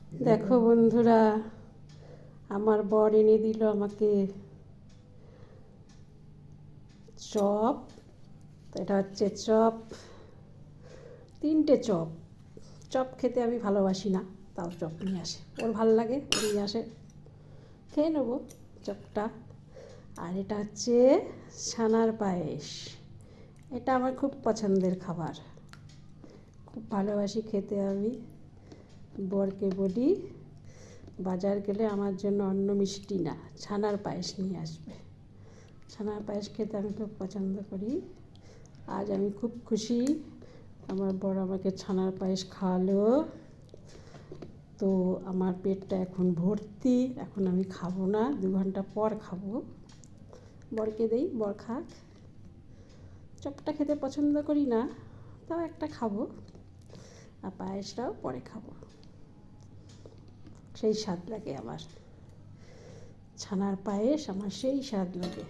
দেখো বন্ধুরা, আমার বর এনে দিল আমাকে চপ। এটা হচ্ছে চপ, 3টে চপ। চপ খেতে আমি ভালোবাসি না, তাও চপ নিয়ে আসে। ওর ভালো লাগে, ও নিয়ে আসে, খেয়ে নেবো চপটা। আর এটা হচ্ছে ছানার পায়েস। এটা আমার খুব পছন্দের খাবার, খুব ভালোবাসি খেতে আমি। বরকে বলি বাজার গেলে আমার জন্য অন্য মিষ্টি না, ছানার পায়েস নিয়ে আসবে। ছানার পায়েস খেতে আমি খুব পছন্দ করি। আজ আমি খুব খুশি, আমার বর আমাকে ছানার পায়েস খাওয়ালো। তো আমার পেটটা এখন ভর্তি, এখন আমি খাবো না, 2 ঘন্টা পর খাবো। বরকে দেই, বর খাক। চপটা খেতে পছন্দ করি না, তাও একটা খাবো, আর পায়েসটাও পরে খাবো। সেই স্বাদ লাগে আমার, ছানার পায়েস আমার সেই স্বাদ লাগে।